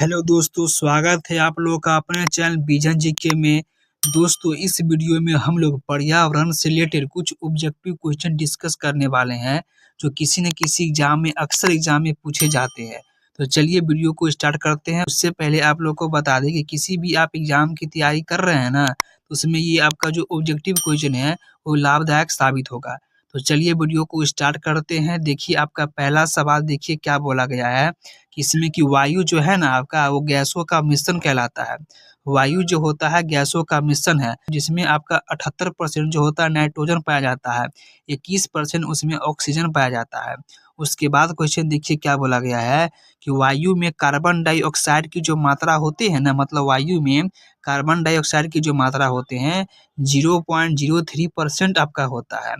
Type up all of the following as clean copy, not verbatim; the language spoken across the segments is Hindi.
हेलो दोस्तों, स्वागत है आप लोगों का अपने चैनल विजन जीके में। दोस्तों, इस वीडियो में हम लोग पर्यावरण से रिलेटेड कुछ ऑब्जेक्टिव क्वेश्चन डिस्कस करने वाले हैं जो किसी न किसी एग्जाम में अक्सर एग्जाम में पूछे जाते हैं। तो चलिए वीडियो को स्टार्ट करते हैं। उससे पहले आप लोग को बता दें कि किसी भी आप एग्जाम की तैयारी कर रहे हैं ना, तो उसमें ये आपका जो ऑब्जेक्टिव क्वेश्चन है वो लाभदायक साबित होगा। तो चलिए वीडियो को स्टार्ट करते हैं। देखिए, आपका पहला सवाल देखिए क्या बोला गया है कि इसमें कि वायु जो है ना आपका, वो गैसों का मिश्रण कहलाता है। वायु जो होता है गैसों का मिश्रण है, जिसमें आपका 78% जो होता है नाइट्रोजन पाया जाता है, 21% उसमें ऑक्सीजन पाया जाता है। उसके बाद क्वेश्चन देखिए क्या बोला गया है कि वायु में कार्बन डाइऑक्साइड की जो मात्रा होती है ना, मतलब वायु में कार्बन डाइऑक्साइड की जो मात्रा होते हैं 0.03% आपका होता है।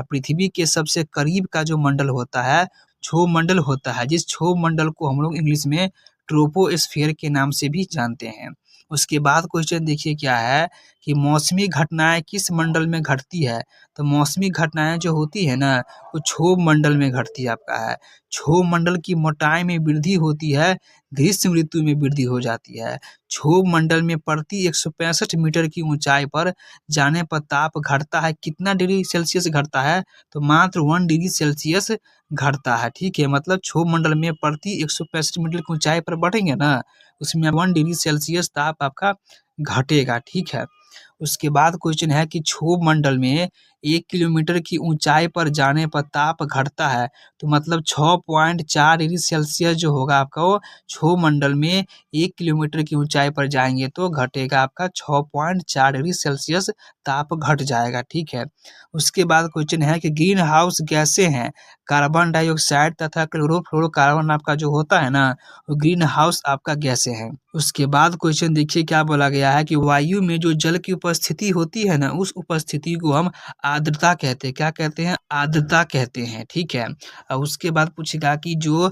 पृथ्वी के सबसे करीब का जो मंडल होता है क्षोभ मंडल होता है, जिस क्षोभ मंडल को हम लोग इंग्लिश में ट्रोपोस्फियर के नाम से भी जानते हैं। उसके बाद क्वेश्चन देखिए क्या है कि मौसमी घटनाएं किस मंडल में घटती है। तो मौसमी घटनाएं जो होती है ना, वो क्षोभ मंडल में घटती है आपका है। क्षोभ मंडल की मोटाई में वृद्धि होती है, ग्रीष्म ऋतु में वृद्धि हो जाती है। क्षोभ मंडल में प्रति 165 मीटर की ऊंचाई पर जाने पर ताप घटता है, कितना डिग्री सेल्सियस घटता है, तो मात्र 1 डिग्री सेल्सियस घटता है। ठीक है, मतलब क्षोभ मंडल में प्रति 165 मीटर की ऊंचाई पर बढ़ेंगे ना, उसमें 1 डिग्री सेल्सियस ताप आपका घटेगा। ठीक है। उसके बाद क्वेश्चन है कि क्षोभ मंडल में 1 किलोमीटर की ऊंचाई पर जाने पर ताप घटता है, तो मतलब 6.4 डिग्री सेल्सियस जो होगा आपका, वो क्षोभ मंडल में 1 किलोमीटर की ऊंचाई पर जाएंगे तो घटेगा आपका 6.4 डिग्री सेल्सियस ताप घट जाएगा। ठीक है। उसके बाद क्वेश्चन है कि ग्रीन हाउस गैसें हैं, कार्बन डाइऑक्साइड तथा क्लोरोफ्लोरोकार्बन आपका जो होता है ना, वो ग्रीन हाउस आपका गैसें हैं। उसके बाद क्वेश्चन देखिए क्या बोला गया है कि वायु में जो जल की उपस्थिति होती है ना, उस उपस्थिति को हम आर्द्रता कहते हैं। क्या कहते हैं? आर्द्रता कहते हैं। ठीक है। और उसके बाद पूछेगा कि जो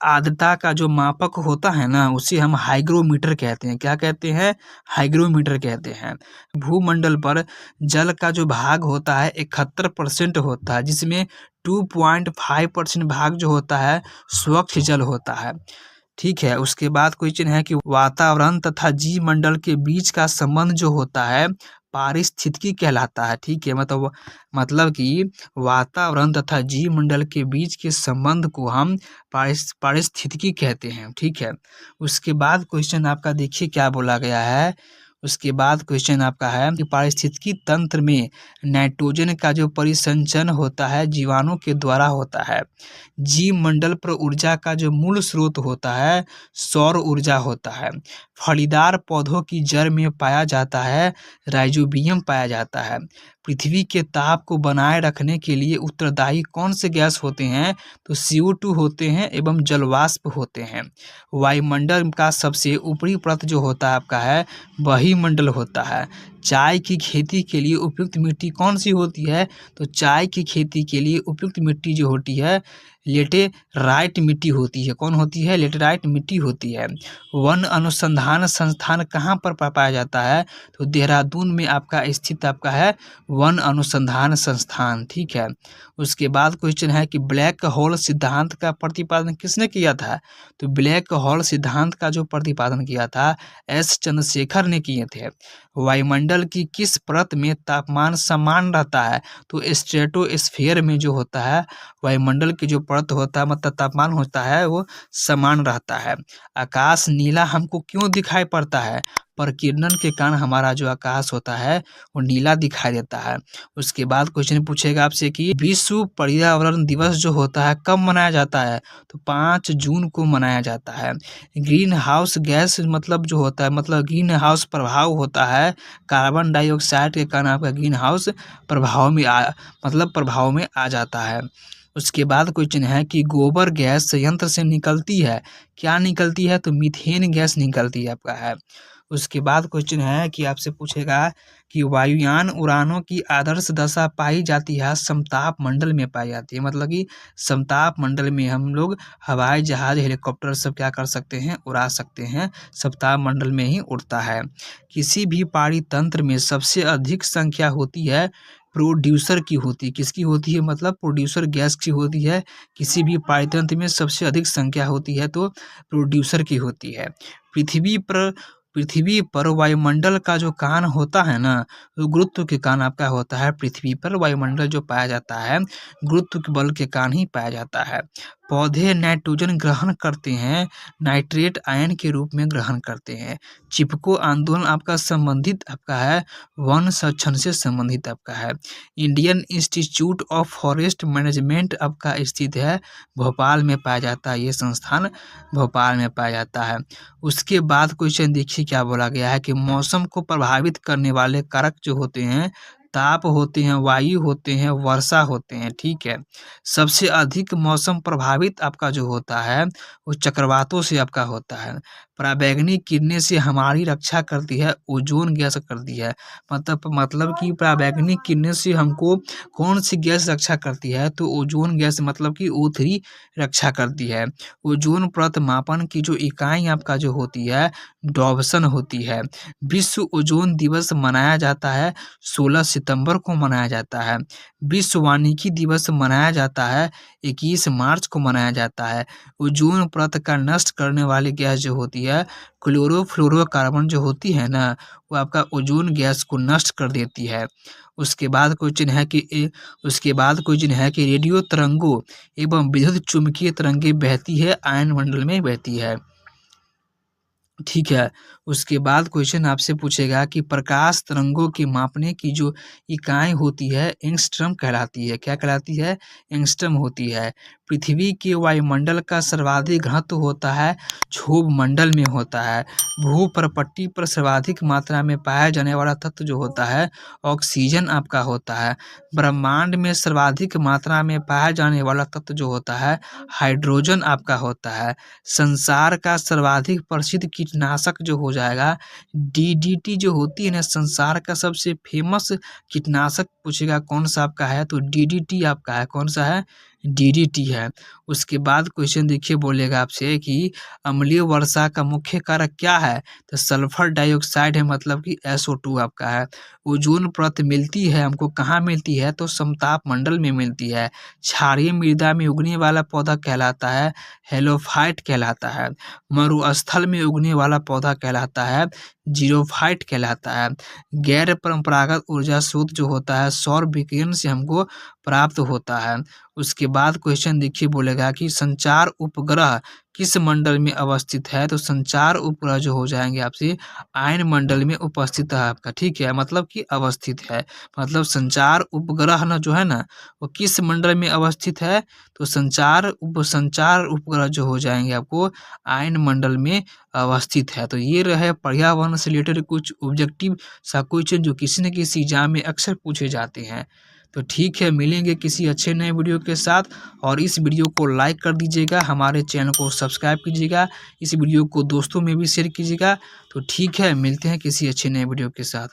आर्द्रता का जो मापक होता है ना, उसे हम हाइग्रोमीटर कहते हैं। क्या कहते हैं? हाइग्रोमीटर कहते हैं। भूमंडल पर जल का जो भाग होता है 71% होता है, जिसमें 2.5% भाग जो होता है स्वच्छ जल होता है। ठीक है। उसके बाद क्वेश्चन है कि वातावरण तथा जीव मंडल के बीच का संबंध जो होता है पारिस्थितिकी कहलाता है। ठीक है, मतलब कि वातावरण तथा जीव मंडल के बीच के संबंध को हम पारिस्थितिकी कहते हैं। ठीक है। उसके बाद क्वेश्चन आपका देखिए क्या बोला गया है। उसके बाद क्वेश्चन आपका है कि पारिस्थितिकी तंत्र में नाइट्रोजन का जो परिसंचरण होता है जीवाणु के द्वारा होता है। जीव मंडल पर ऊर्जा का जो मूल स्रोत होता है सौर ऊर्जा होता है। फलीदार पौधों की जड़ में पाया जाता है राइजोबियम पाया जाता है। पृथ्वी के ताप को बनाए रखने के लिए उत्तरदायी कौन से गैस होते हैं? तो CO2 होते हैं एवं जलवाष्प होते हैं। वायुमंडल का सबसे ऊपरी परत जो होता है आपका है वही मंडल होता है। चाय की खेती के लिए उपयुक्त मिट्टी कौन सी होती है? तो चाय की खेती के लिए उपयुक्त मिट्टी जो होती है लेटेराइट मिट्टी होती है। कौन होती है? लेटेराइट मिट्टी होती है। वन अनुसंधान संस्थान कहाँ पर पाया जाता है? तो देहरादून में आपका स्थित आपका है वन अनुसंधान संस्थान। ठीक है। उसके बाद क्वेश्चन है कि ब्लैक होल सिद्धांत का प्रतिपादन किसने किया था? तो ब्लैक होल सिद्धांत का जो प्रतिपादन किया था S चंद्रशेखर ने किए थे। वायुमंडल की किस परत में तापमान समान रहता है? तो स्ट्रेटोस्फीयर में जो होता है वायुमंडल की जो परत होता है, मतलब तापमान होता है, वो समान रहता है। आकाश नीला हमको क्यों दिखाई पड़ता है? प्रकीर्णन के कारण हमारा जो आकाश होता है वो नीला दिखाई देता है। उसके बाद क्वेश्चन पूछेगा आपसे कि विश्व पर्यावरण दिवस जो होता है कब मनाया जाता है? तो 5 जून को मनाया जाता है। ग्रीन हाउस गैस मतलब जो होता है, मतलब ग्रीन हाउस प्रभाव होता है कार्बन डाइऑक्साइड के कारण आपका ग्रीन हाउस प्रभाव में आ जाता है। उसके बाद क्वेश्चन है कि गोबर गैस संयंत्र से निकलती है, क्या निकलती है? तो मीथेन गैस निकलती है आपका है। उसके बाद क्वेश्चन है कि आपसे पूछेगा कि वायुयान उड़ानों की आदर्श दशा पाई जाती है समताप मंडल में पाई जाती है। मतलब कि समताप मंडल में हम लोग हवाई जहाज हेलीकॉप्टर सब क्या कर सकते हैं? उड़ा सकते हैं। समताप मंडल में ही उड़ता है। किसी भी पारी तंत्र में सबसे अधिक संख्या होती है प्रोड्यूसर की होती है। किसकी होती है? मतलब प्रोड्यूसर गैस की होती है। किसी भी पारतंत्र में सबसे अधिक संख्या होती है तो प्रोड्यूसर की होती है। पृथ्वी पर वायुमंडल का जो कान होता है ना, तो गुरुत्व के कान आपका होता है। पृथ्वी पर वायुमंडल जो पाया जाता है, गुरुत्व के बल के कारण ही पाया जाता है। पौधे नाइट्रोजन ग्रहण करते हैं, नाइट्रेट आयन के रूप में ग्रहण करते हैं। चिपको आंदोलन आपका संबंधित आपका है वन संरक्षण से संबंधित आपका है। Indian institute of forest management आपका स्थित है भोपाल में पाया जाता है। ये संस्थान भोपाल में पाया जाता है। उसके बाद क्वेश्चन देखिए क्या बोला गया है कि मौसम को प्रभावित करने वाले कारक जो होते हैं, ताप होते हैं, वायु होते हैं, वर्षा होते हैं। ठीक है, सबसे अधिक मौसम प्रभावित आपका जो होता है वो चक्रवातों से आपका होता है। पराबैंगनी किरणें से हमारी रक्षा करती है ओजोन गैस करती है। मतलब कि पराबैंगनी किरणें से हमको कौन सी गैस रक्षा करती है? तो ओजोन गैस मतलब कि O3 रक्षा करती है। ओजोन परत मापन की जो इकाई आपका जो होती है डॉप्सन होती है। विश्व ओजोन दिवस मनाया जाता है 16 सितंबर को मनाया जाता है। विश्व वानिकी दिवस मनाया जाता है 21 मार्च को मनाया जाता है। ओजोन परत का नष्ट करने वाली गैस जो होती है क्लोरोफ्लोरोकार्बन जो होती है ना, वो आपका ओजोन गैस को नष्ट कर देती है। उसके बाद क्वेश्चन है कि रेडियो तरंगों एवं विद्युत चुम्बकीय तरंगें बहती है आयन मंडल में बहती है। ठीक है, उसके बाद क्वेश्चन आपसे पूछेगा कि प्रकाश तरंगों के मापने की जो इकाई होती है एंगस्ट्रम कहलाती है। क्या कहलाती है? एंगस्ट्रम होती है। पृथ्वी के वायुमंडल का सर्वाधिक घनत्व होता है क्षोभ मंडल में होता है। भूपर्पट्टी पर सर्वाधिक मात्रा में पाया जाने वाला तत्व जो होता है ऑक्सीजन आपका होता है। ब्रह्मांड में सर्वाधिक मात्रा में पाया जाने वाला तत्व जो होता है हाइड्रोजन आपका होता है। संसार का सर्वाधिक प्रसिद्ध कीटनाशक जो हो जाएगा DDT जो होती है ना, संसार का सबसे फेमस कीटनाशक पूछेगा कौन सा आपका है, तो DDT आपका है। कौन सा है? DDT है। उसके बाद क्वेश्चन देखिए बोलेगा आपसे कि अम्लीय वर्षा का मुख्य कारक क्या है? तो सल्फर डाइऑक्साइड है, मतलब कि SO2 आपका है। ओजोन परत मिलती है हमको कहाँ मिलती है? तो समताप मंडल में मिलती है। क्षारीय मृदा में उगने वाला पौधा कहलाता है हेलोफाइट कहलाता है। मरुस्थल में उगने वाला पौधा कहलाता है जीरोफाइट कहलाता है। गैर परंपरागत ऊर्जा स्रोत जो होता है सौर विकिरण से हमको प्राप्त होता है। उसके बाद क्वेश्चन देखिए बोलेगा कि संचार उपग्रह किस मंडल में अवस्थित है? तो संचार उपग्रह जो हो जाएंगे आपसे आयन मंडल में उपस्थित है आपका। ठीक है, मतलब कि अवस्थित है। मतलब संचार उपग्रह न जो है ना, वो किस मंडल में अवस्थित है? तो संचार उपग्रह जो हो जाएंगे आपको आयन मंडल में अवस्थित है। तो ये रहे पर्यावरण से रिलेटेड कुछ ऑब्जेक्टिव सा क्वेश्चन जो किसी न किसी एग्जाम में अक्सर पूछे जाते हैं। तो ठीक है, मिलेंगे किसी अच्छे नए वीडियो के साथ, और इस वीडियो को लाइक कर दीजिएगा, हमारे चैनल को सब्सक्राइब कीजिएगा, इस वीडियो को दोस्तों में भी शेयर कीजिएगा। तो ठीक है, मिलते हैं किसी अच्छे नए वीडियो के साथ।